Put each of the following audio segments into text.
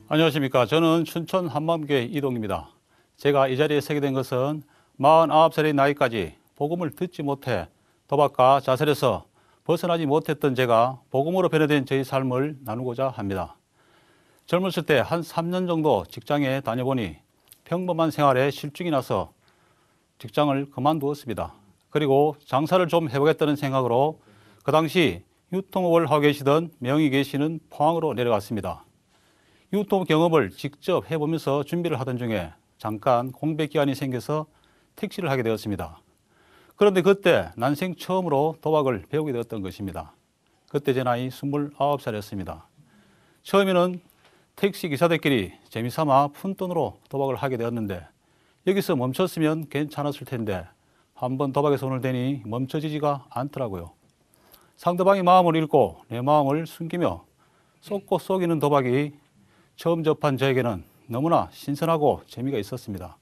안녕하십니까. 저는 춘천 한마음교회 이동입니다. 제가 이 자리에 서게 된 것은 49살의 나이까지 복음을 듣지 못해 도박과 자살에서 벗어나지 못했던 제가 복음으로 변화된 저의 삶을 나누고자 합니다. 젊었을 때 한 3년 정도 직장에 다녀보니 평범한 생활에 실증이 나서 직장을 그만두었습니다. 그리고 장사를 좀 해보겠다는 생각으로 그 당시 유통업을 하고 계시던 명의 계시는 포항으로 내려갔습니다. 유통 경험을 직접 해보면서 준비를 하던 중에 잠깐 공백 기간이 생겨서 택시를 하게 되었습니다. 그런데 그때 난생 처음으로 도박을 배우게 되었던 것입니다. 그때 제 나이 29살이었습니다. 처음에는 택시 기사들끼리 재미삼아 푼돈으로 도박을 하게 되었는데 여기서 멈췄으면 괜찮았을 텐데 한번 도박에 손을 대니 멈춰지지가 않더라고요. 상대방의 마음을 읽고 내 마음을 숨기며 쏟고 속이는 도박이 처음 접한 저에게는 너무나 신선하고 재미가 있었습니다.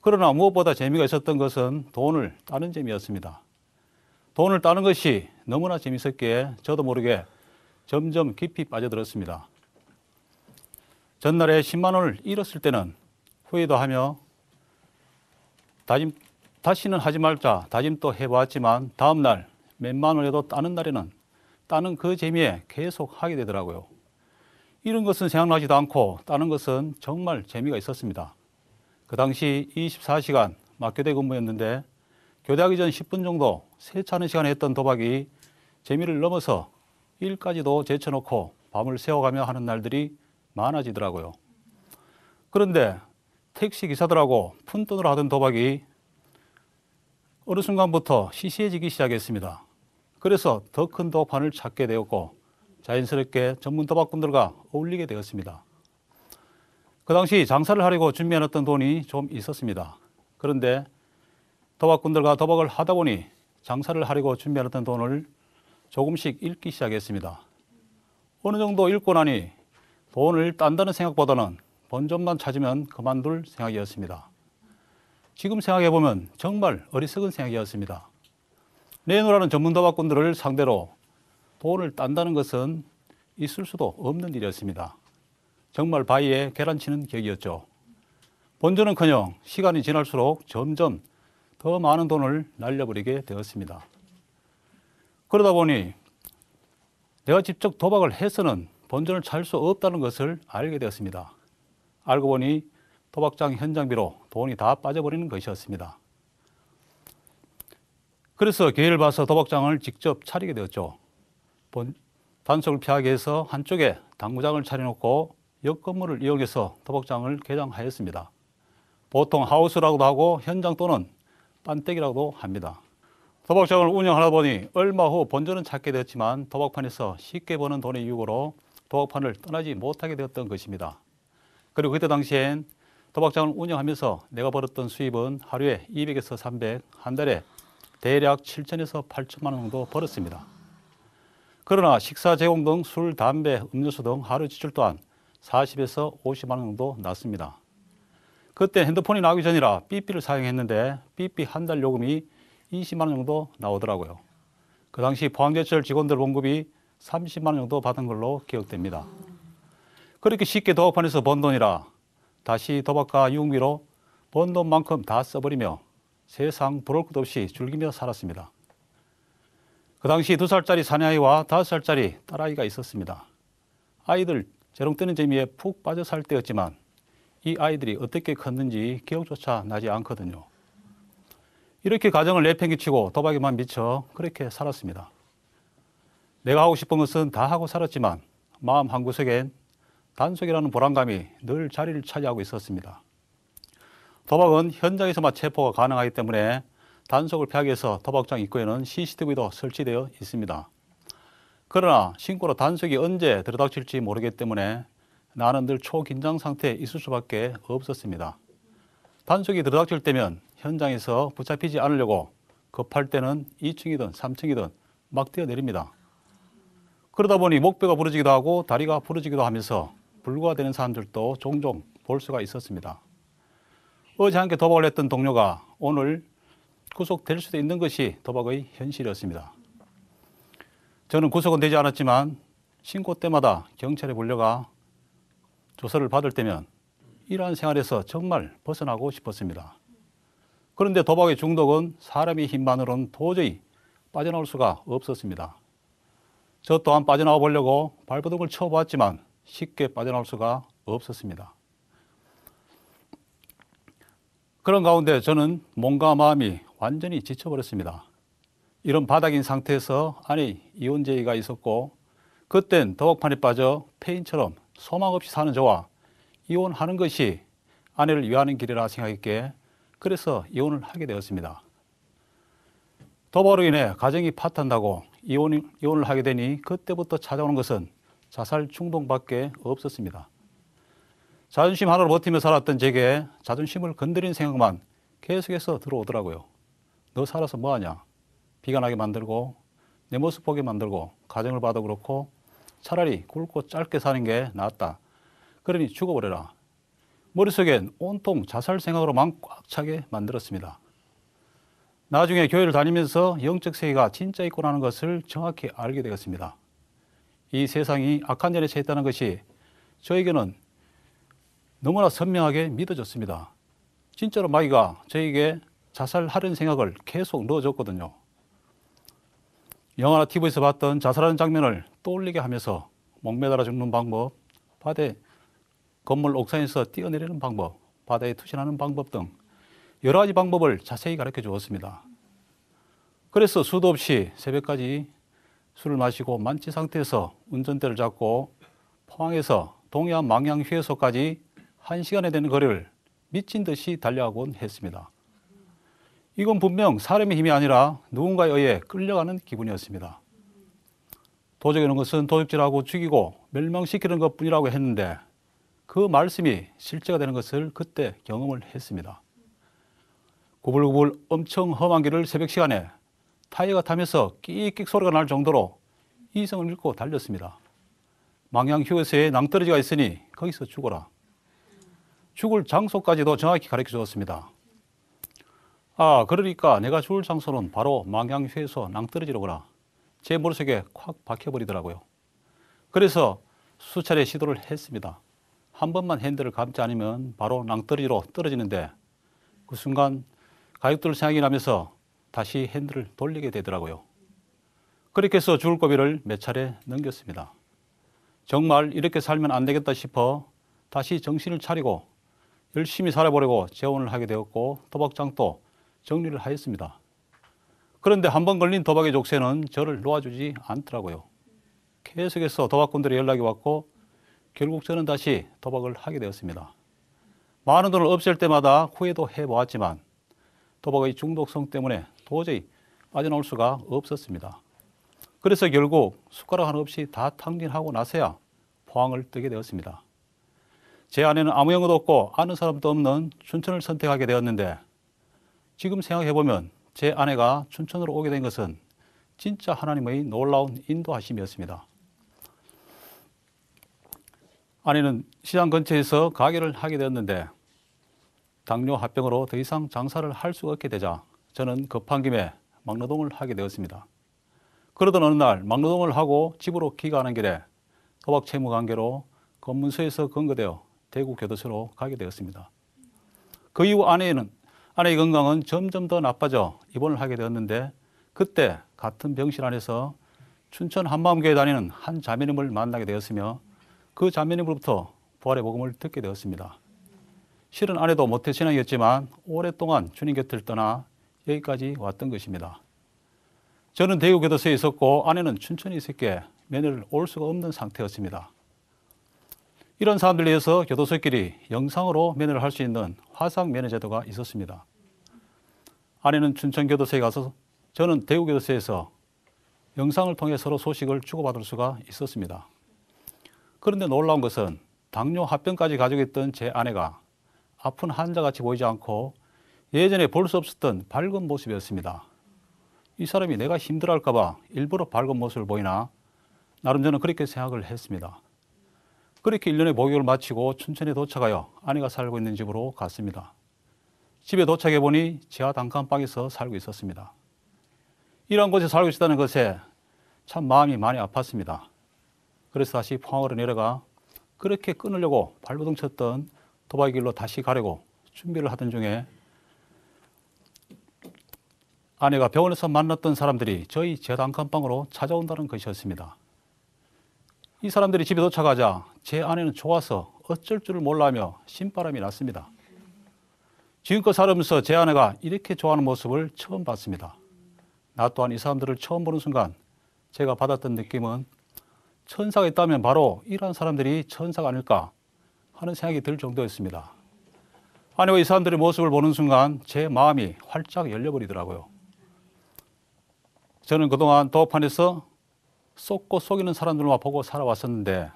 그러나 무엇보다 재미가 있었던 것은 돈을 따는 재미였습니다. 돈을 따는 것이 너무나 재밌었기에 저도 모르게 점점 깊이 빠져들었습니다. 전날에 10만 원을 잃었을 때는 후회도 하며 다시는 하지 말자 다짐도 해보았지만 다음날 몇만 원에도 따는 날에는 따는 그 재미에 계속 하게 되더라고요. 이런 것은 생각나지도 않고 따는 것은 정말 재미가 있었습니다. 그 당시 24시간 막교대 근무였는데 교대하기 전 10분 정도 세차하는 시간에 했던 도박이 재미를 넘어서 일까지도 제쳐놓고 밤을 새워가며 하는 날들이 많아지더라고요. 그런데 택시 기사들하고 푼돈으로 하던 도박이 어느 순간부터 시시해지기 시작했습니다. 그래서 더 큰 도박판을 찾게 되었고 자연스럽게 전문 도박꾼들과 어울리게 되었습니다. 그 당시 장사를 하려고 준비해놨던 돈이 좀 있었습니다. 그런데 도박꾼들과 도박을 하다 보니 장사를 하려고 준비해놨던 돈을 조금씩 잃기 시작했습니다. 어느 정도 잃고 나니 돈을 딴다는 생각보다는 본전만 찾으면 그만둘 생각이었습니다. 지금 생각해보면 정말 어리석은 생각이었습니다. 내놓으라는 전문 도박꾼들을 상대로 돈을 딴다는 것은 있을 수도 없는 일이었습니다. 정말 바위에 계란치는 격이었죠. 본전은커녕 시간이 지날수록 점점 더 많은 돈을 날려버리게 되었습니다. 그러다 보니 내가 직접 도박을 해서는 본전을 찾을 수 없다는 것을 알게 되었습니다. 알고 보니 도박장 현장비로 돈이 다 빠져버리는 것이었습니다. 그래서 기회를 봐서 도박장을 직접 차리게 되었죠. 단속을 피하기 위해서 한쪽에 당구장을 차려놓고 옆 건물을 이용해서 도박장을 개장하였습니다. 보통 하우스라고도 하고 현장 또는 빤떼기라고도 합니다. 도박장을 운영하다 보니 얼마 후 본전은 찾게 되었지만 도박판에서 쉽게 버는 돈의 유혹으로 도박판을 떠나지 못하게 되었던 것입니다. 그리고 그때 당시엔 도박장을 운영하면서 내가 벌었던 수입은 하루에 200에서 300, 한 달에 대략 7천에서 8천만 원 정도 벌었습니다. 그러나 식사 제공 등 술, 담배, 음료수 등 하루 지출 또한 40에서 50만 원 정도 났습니다. 그때 핸드폰이 나오기 전이라 삐삐를 사용했는데 삐삐 한 달 요금이 20만 원 정도 나오더라고요. 그 당시 포항제철 직원들 봉급이 30만 원 정도 받은 걸로 기억됩니다. 그렇게 쉽게 도박판에서 번 돈이라 다시 도박과 유흥비로 번 돈만큼 다 써버리며 세상 부러울 것 없이 즐기며 살았습니다. 그 당시 2살짜리 사내아이와 5살짜리 딸아이가 있었습니다. 아이들 재롱 뜨는 재미에 푹 빠져 살 때였지만 이 아이들이 어떻게 컸는지 기억조차 나지 않거든요. 이렇게 가정을 내팽개치고 도박에만 미쳐 그렇게 살았습니다. 내가 하고 싶은 것은 다 하고 살았지만 마음 한구석엔 단속이라는 불안감이 늘 자리를 차지하고 있었습니다. 도박은 현장에서만 체포가 가능하기 때문에 단속을 피하기 위해서 도박장 입구에는 CCTV도 설치되어 있습니다. 그러나 신고로 단속이 언제 들이닥칠지 모르기 때문에 나는 늘 초긴장 상태에 있을 수밖에 없었습니다. 단속이 들이닥칠 때면 현장에서 붙잡히지 않으려고 급할 때는 2층이든 3층이든 막 뛰어내립니다. 그러다 보니 목뼈가 부러지기도 하고 다리가 부러지기도 하면서 불구가 되는 사람들도 종종 볼 수가 있었습니다. 어제 함께 도박을 했던 동료가 오늘 구속될 수도 있는 것이 도박의 현실이었습니다. 저는 구속은 되지 않았지만 신고 때마다 경찰에 불려가 조서를 받을 때면 이러한 생활에서 정말 벗어나고 싶었습니다. 그런데 도박의 중독은 사람의 힘만으로는 도저히 빠져나올 수가 없었습니다. 저 또한 빠져나와 보려고 발버둥을 쳐보았지만 쉽게 빠져나올 수가 없었습니다. 그런 가운데 저는 몸과 마음이 완전히 지쳐버렸습니다. 이런 바닥인 상태에서 아내 이혼 제의가 있었고, 그땐 도박판에 빠져 폐인처럼 소망 없이 사는 저와 이혼하는 것이 아내를 위하는 길이라 생각했기에 그래서 이혼을 하게 되었습니다. 도박으로 인해 가정이 파탄나고 이혼을 하게 되니 그때부터 찾아오는 것은 자살 충동밖에 없었습니다. 자존심 하나로 버티며 살았던 제게 자존심을 건드린 생각만 계속해서 들어오더라고요. 너 살아서 뭐하냐? 비관하게 만들고 내 모습 보게 만들고 가정을 봐도 그렇고 차라리 굵고 짧게 사는 게 낫다. 그러니 죽어버려라. 머릿속엔 온통 자살 생각으로만 꽉 차게 만들었습니다. 나중에 교회를 다니면서 영적 세계가 진짜 있구나 하는 것을 정확히 알게 되었습니다. 이 세상이 악한 전에 처해 있다는 것이 저에게는 너무나 선명하게 믿어졌습니다. 진짜로 마귀가 저에게 자살하려는 생각을 계속 넣어줬거든요. 영화나 TV에서 봤던 자살하는 장면을 떠올리게 하면서 목매달아 죽는 방법, 바다에 건물 옥상에서 뛰어내리는 방법, 바다에 투신하는 방법 등 여러 가지 방법을 자세히 가르쳐 주었습니다. 그래서 수도 없이 새벽까지 술을 마시고 만취 상태에서 운전대를 잡고 포항에서 동해안 망양 휴게소까지 1시간에 되는 거리를 미친 듯이 달려가곤 했습니다. 이건 분명 사람의 힘이 아니라 누군가에 의해 끌려가는 기분이었습니다. 도적이라는 것은 도적질하고 죽이고 멸망시키는 것뿐이라고 했는데 그 말씀이 실제가 되는 것을 그때 경험을 했습니다. 구불구불 엄청 험한 길을 새벽 시간에 타이어가 타면서 끽끽 소리가 날 정도로 이성을 잃고 달렸습니다. 망양 휴게소에 낭떠러지가 있으니 거기서 죽어라. 죽을 장소까지도 정확히 가르쳐 주었습니다. 그러니까 내가 죽을 장소는 바로 망양 휴게소 낭떠러지로구나. 제 머릿속에 콱 박혀버리더라고요. 그래서 수차례 시도를 했습니다. 한 번만 핸들을 감지 않으면 바로 낭떠러지로 떨어지는데 그 순간 가족들 생각이 나면서 다시 핸들을 돌리게 되더라고요. 그렇게 해서 죽을 고비를 몇 차례 넘겼습니다. 정말 이렇게 살면 안 되겠다 싶어 다시 정신을 차리고 열심히 살아보려고 재혼을 하게 되었고 도박장도 정리를 하였습니다. 그런데 한 번 걸린 도박의 족쇄는 저를 놓아주지 않더라고요. 계속해서 도박꾼들의 연락이 왔고 결국 저는 다시 도박을 하게 되었습니다. 많은 돈을 없앨 때마다 후회도 해보았지만 도박의 중독성 때문에 도저히 빠져나올 수가 없었습니다. 그래서 결국 숟가락 하나 없이 다 탕진하고 나서야 포항을 뜨게 되었습니다. 제 아내는 아무 연고도 없고 아는 사람도 없는 춘천을 선택하게 되었는데 지금 생각해보면 제 아내가 춘천으로 오게 된 것은 진짜 하나님의 놀라운 인도하심이었습니다. 아내는 시장 근처에서 가게를 하게 되었는데 당뇨 합병으로 더 이상 장사를 할 수가 없게 되자 저는 급한 김에 막노동을 하게 되었습니다. 그러던 어느 날 막노동을 하고 집으로 귀가하는 길에 도박 채무 관계로 검문소에서 검거되어 대구 교도소로 가게 되었습니다. 그 이후 아내의 건강은 점점 더 나빠져 입원을 하게 되었는데 그때 같은 병실 안에서 춘천 한마음교회 다니는 한 자매님을 만나게 되었으며 그 자매님으로부터 부활의 복음을 듣게 되었습니다. 실은 아내도 모태신앙이었지만 오랫동안 주님 곁을 떠나 여기까지 왔던 것입니다. 저는 대구 교도소에 있었고 아내는 춘천에 있었기에 면회를 올 수가 없는 상태였습니다. 이런 사람들을 위해서 교도소끼리 영상으로 면회를 할 수 있는 화상 면회 제도가 있었습니다. 아내는 춘천 교도소에 가서 저는 대구 교도소에서 영상을 통해 서로 소식을 주고받을 수가 있었습니다. 그런데 놀라운 것은 당뇨 합병까지 가지고 있던 제 아내가 아픈 환자같이 보이지 않고 예전에 볼 수 없었던 밝은 모습이었습니다. 이 사람이 내가 힘들어할까 봐 일부러 밝은 모습을 보이나 나름 저는 그렇게 생각을 했습니다. 그렇게 1년의 목욕을 마치고 춘천에 도착하여 아내가 살고 있는 집으로 갔습니다. 집에 도착해 보니 지하 단칸방에서 살고 있었습니다. 이런 곳에 살고 있다는 것에 참 마음이 많이 아팠습니다. 그래서 다시 포항으로 내려가 그렇게 끊으려고 발버둥 쳤던 도박의 길로 다시 가려고 준비를 하던 중에 아내가 병원에서 만났던 사람들이 저희 제 단칸방으로 찾아온다는 것이었습니다. 이 사람들이 집에 도착하자 제 아내는 좋아서 어쩔 줄을 몰라하며 신바람이 났습니다. 지금껏 살아오면서 제 아내가 이렇게 좋아하는 모습을 처음 봤습니다. 나 또한 이 사람들을 처음 보는 순간 제가 받았던 느낌은 천사가 있다면 바로 이러한 사람들이 천사가 아닐까 하는 생각이 들 정도였습니다. 아내와 이 사람들의 모습을 보는 순간 제 마음이 활짝 열려버리더라고요. 저는 그동안 도박판에서 쏟고 속이는 사람들만 보고 살아왔었는데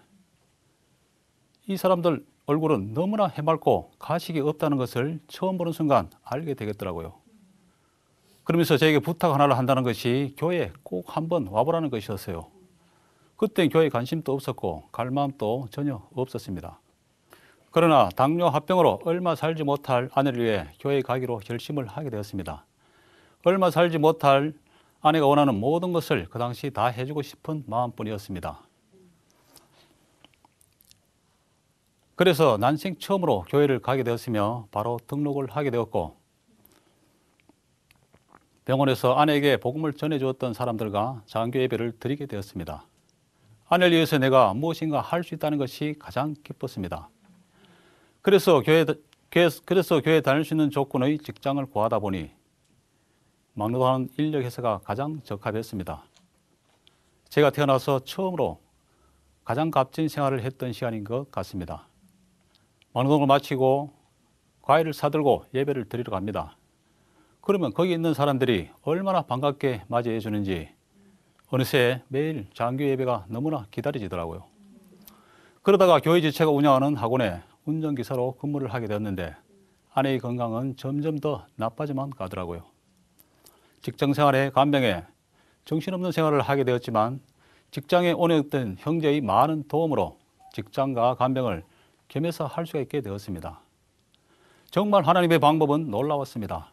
이 사람들 얼굴은 너무나 해맑고 가식이 없다는 것을 처음 보는 순간 알게 되겠더라고요. 그러면서 저에게 부탁 하나를 한다는 것이 교회에 꼭 한번 와보라는 것이었어요. 그땐 교회에 관심도 없었고 갈 마음도 전혀 없었습니다. 그러나 당뇨 합병으로 얼마 살지 못할 아내를 위해 교회에 가기로 결심을 하게 되었습니다. 얼마 살지 못할 아내가 원하는 모든 것을 그 당시 다 해주고 싶은 마음뿐이었습니다. 그래서 난생 처음으로 교회를 가게 되었으며 바로 등록을 하게 되었고 병원에서 아내에게 복음을 전해주었던 사람들과 장교 예배를 드리게 되었습니다. 아내를 위해서 내가 무엇인가 할 수 있다는 것이 가장 기뻤습니다. 그래서 교회에 다닐 수 있는 조건의 직장을 구하다 보니 막노동하는 인력 회사가 가장 적합했습니다. 제가 태어나서 처음으로 가장 값진 생활을 했던 시간인 것 같습니다. 막노동을 마치고 과일을 사들고 예배를 드리러 갑니다. 그러면 거기 있는 사람들이 얼마나 반갑게 맞이해 주는지 어느새 매일 장교 예배가 너무나 기다려지더라고요. 그러다가 교회 지체가 운영하는 학원에 운전기사로 근무를 하게 되었는데 아내의 건강은 점점 더 나빠져만 가더라고요. 직장생활의 간병에 정신없는 생활을 하게 되었지만 직장에 오해했던 형제의 많은 도움으로 직장과 간병을 겸해서 할 수가 있게 되었습니다. 정말 하나님의 방법은 놀라웠습니다.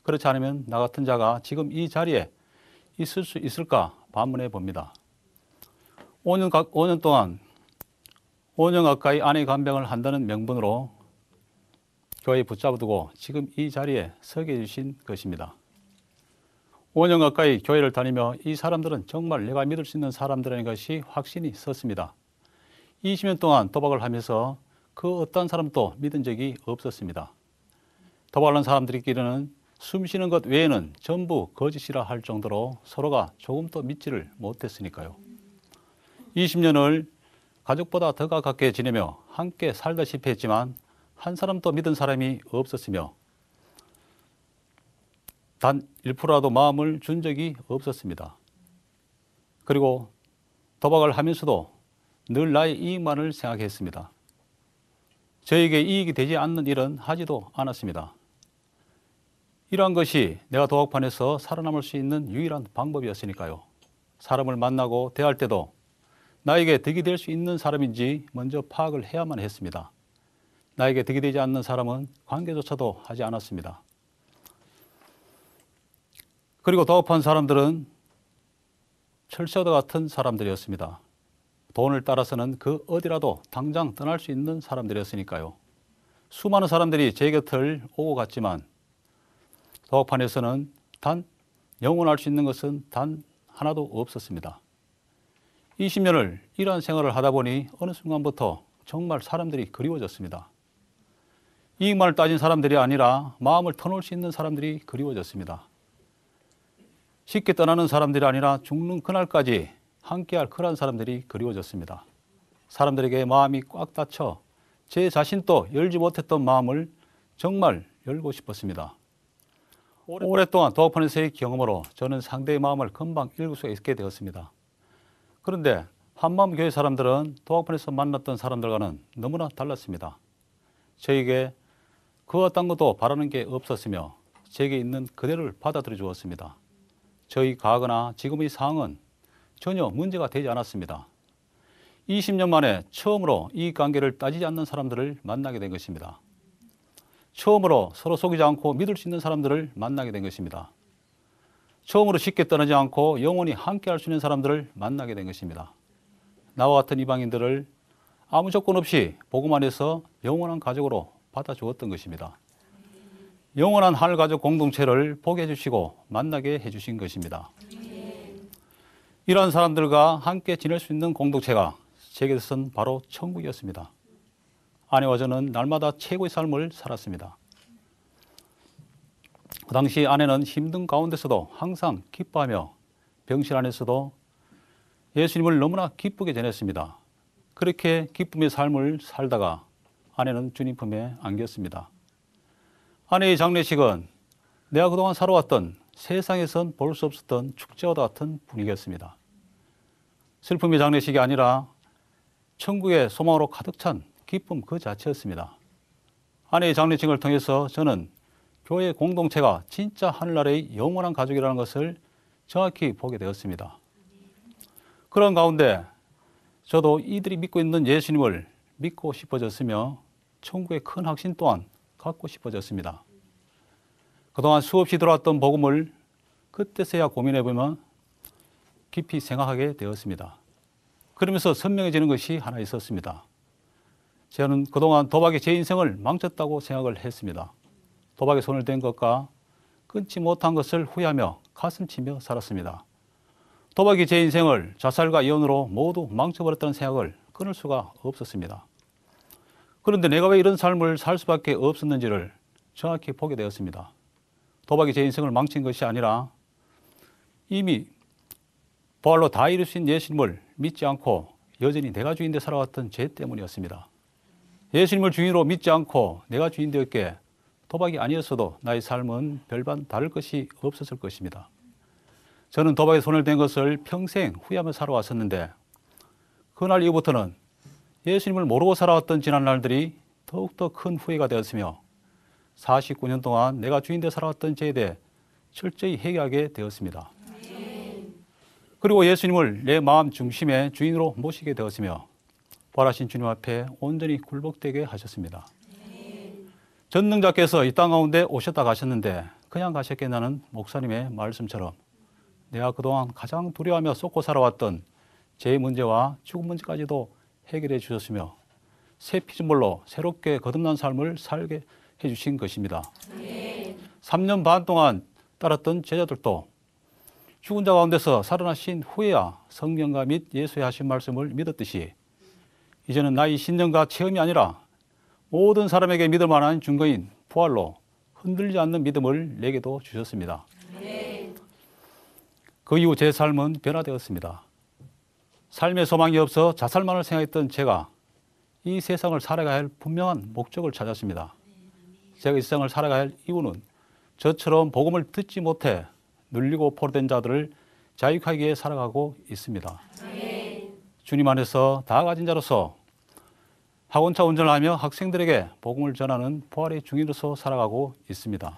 그렇지 않으면 나 같은 자가 지금 이 자리에 있을 수 있을까 반문해 봅니다. 5년 가까이 아내의 간병을 한다는 명분으로 교회에 붙잡아두고 지금 이 자리에 서게 해주신 것입니다. 5년 가까이 교회를 다니며 이 사람들은 정말 내가 믿을 수 있는 사람들이라는 것이 확신이 섰습니다. 20년 동안 도박을 하면서 그 어떤 사람도 믿은 적이 없었습니다. 도박하는 사람들끼리는 숨 쉬는 것 외에는 전부 거짓이라 할 정도로 서로가 조금도 믿지를 못했으니까요. 20년을 가족보다 더 가깝게 지내며 함께 살다시피 했지만 한 사람도 믿은 사람이 없었으며 단 1%라도 마음을 준 적이 없었습니다. 그리고 도박을 하면서도 늘 나의 이익만을 생각했습니다. 저에게 이익이 되지 않는 일은 하지도 않았습니다. 이러한 것이 내가 도박판에서 살아남을 수 있는 유일한 방법이었으니까요. 사람을 만나고 대할 때도 나에게 득이 될 수 있는 사람인지 먼저 파악을 해야만 했습니다. 나에게 득이 되지 않는 사람은 관계조차도 하지 않았습니다. 그리고 도박판 사람들은 철새와 같은 사람들이었습니다. 돈을 따라서는 그 어디라도 당장 떠날 수 있는 사람들이었으니까요. 수많은 사람들이 제 곁을 오고 갔지만 도박판에서는 단 영원할 수 있는 것은 단 하나도 없었습니다. 20년을 이러한 생활을 하다 보니 어느 순간부터 정말 사람들이 그리워졌습니다. 이익만을 따진 사람들이 아니라 마음을 터놓을 수 있는 사람들이 그리워졌습니다. 쉽게 떠나는 사람들이 아니라 죽는 그날까지 함께할 그런 사람들이 그리워졌습니다. 사람들에게 마음이 꽉 닫혀 제 자신도 열지 못했던 마음을 정말 열고 싶었습니다. 오랫동안 도박판에서의 경험으로 저는 상대의 마음을 금방 읽을 수 있게 되었습니다. 그런데 한마음 교회 사람들은 도박판에서 만났던 사람들과는 너무나 달랐습니다. 저에게 그 어떤 것도 바라는 게 없었으며 제게 있는 그대로를 받아들여 주었습니다. 저희 과거나 지금의 상황은 전혀 문제가 되지 않았습니다. 20년 만에 처음으로 이 관계를 따지지 않는 사람들을 만나게 된 것입니다. 처음으로 서로 속이지 않고 믿을 수 있는 사람들을 만나게 된 것입니다. 처음으로 쉽게 떠나지 않고 영원히 함께 할 수 있는 사람들을 만나게 된 것입니다. 나와 같은 이방인들을 아무 조건 없이 복음 안에서 영원한 가족으로 받아주었던 것입니다. 영원한 하늘 가족 공동체를 보게 해주시고 만나게 해주신 것입니다. 이러한 사람들과 함께 지낼 수 있는 공동체가 제게서는 바로 천국이었습니다. 아내와 저는 날마다 최고의 삶을 살았습니다. 그 당시 아내는 힘든 가운데서도 항상 기뻐하며 병실 안에서도 예수님을 너무나 기쁘게 전했습니다. 그렇게 기쁨의 삶을 살다가 아내는 주님 품에 안겼습니다. 아내의 장례식은 내가 그동안 살아왔던 세상에선 볼 수 없었던 축제와 같은 분위기였습니다. 슬픔의 장례식이 아니라 천국의 소망으로 가득 찬 기쁨 그 자체였습니다. 아내의 장례식을 통해서 저는 교회 공동체가 진짜 하늘나라의 영원한 가족이라는 것을 정확히 보게 되었습니다. 그런 가운데 저도 이들이 믿고 있는 예수님을 믿고 싶어졌으며 천국의 큰 확신 또한 갖고 싶어졌습니다. 그동안 수없이 들어왔던 복음을 그때서야 고민해보면 깊이 생각하게 되었습니다. 그러면서 선명해지는 것이 하나 있었습니다. 저는 그동안 도박이 제 인생을 망쳤다고 생각을 했습니다. 도박에 손을 댄 것과 끊지 못한 것을 후회하며 가슴치며 살았습니다. 도박이 제 인생을 자살과 이혼으로 모두 망쳐버렸다는 생각을 끊을 수가 없었습니다. 그런데 내가 왜 이런 삶을 살 수밖에 없었는지를 정확히 보게 되었습니다. 도박이 제 인생을 망친 것이 아니라 이미 부활로 다 이루신 예수님을 믿지 않고 여전히 내가 주인 되 살아왔던 죄 때문이었습니다. 예수님을 주인으로 믿지 않고 내가 주인 되었기에 도박이 아니었어도 나의 삶은 별반 다를 것이 없었을 것입니다. 저는 도박에 손을 댄 것을 평생 후회하며 살아왔었는데 그날 이후부터는 예수님을 모르고 살아왔던 지난 날들이 더욱더 큰 후회가 되었으며 49년 동안 내가 주인 되 살아왔던 죄에 대해 철저히 회개하게 되었습니다. 그리고 예수님을 내 마음 중심의 주인으로 모시게 되었으며 부활하신 주님 앞에 온전히 굴복되게 하셨습니다. 전능자께서 이 땅 가운데 오셨다 가셨는데 그냥 가셨겠나는 목사님의 말씀처럼 내가 그동안 가장 두려워하며 쏟고 살아왔던 제 문제와 죽음 문제까지도 해결해 주셨으며 새 피조물로 새롭게 거듭난 삶을 살게 해주신 것입니다. 3년 반 동안 따랐던 제자들도 죽은 자 가운데서 살아나신 후에야 성경과 및 예수의 하신 말씀을 믿었듯이 이제는 나의 신념과 체험이 아니라 모든 사람에게 믿을 만한 증거인 부활로 흔들리지 않는 믿음을 내게도 주셨습니다. 그 이후 제 삶은 변화되었습니다. 삶의 소망이 없어 자살만을 생각했던 제가 이 세상을 살아가야 할 분명한 목적을 찾았습니다. 제가 이 세상을 살아가야 할 이유는 저처럼 복음을 듣지 못해 눌리고 포로된 자들을 자유하게 위해 살아가고 있습니다. 주님 안에서 다 가진 자로서 학원차 운전을 하며 학생들에게 복음을 전하는 부활의 중인으로서 살아가고 있습니다.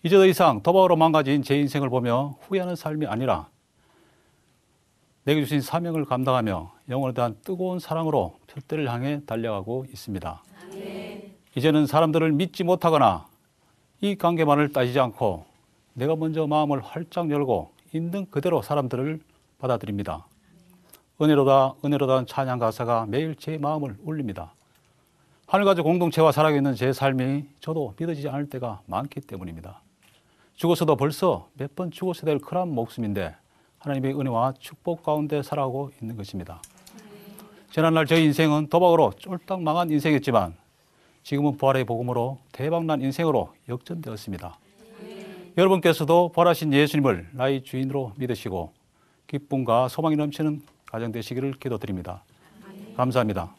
이제 더 이상 도박으로 망가진 제 인생을 보며 후회하는 삶이 아니라 내게 주신 사명을 감당하며 영혼에 대한 뜨거운 사랑으로 표대를 향해 달려가고 있습니다. 이제는 사람들을 믿지 못하거나 이 관계만을 따지지 않고 내가 먼저 마음을 활짝 열고 있는 그대로 사람들을 받아들입니다. 은혜로다 은혜로다는 찬양 가사가 매일 제 마음을 울립니다. 하늘가족 공동체와 살아가고 있는 제 삶이 저도 믿어지지 않을 때가 많기 때문입니다. 죽어서도 벌써 몇 번 죽어서 될 그런 목숨인데 하나님의 은혜와 축복 가운데 살아가고 있는 것입니다. 지난날 저희 인생은 도박으로 쫄딱 망한 인생이었지만 지금은 부활의 복음으로 대박난 인생으로 역전되었습니다. 여러분께서도 부활하신 예수님을 나의 주인으로 믿으시고 기쁨과 소망이 넘치는 가정 되시기를 기도드립니다. 감사합니다.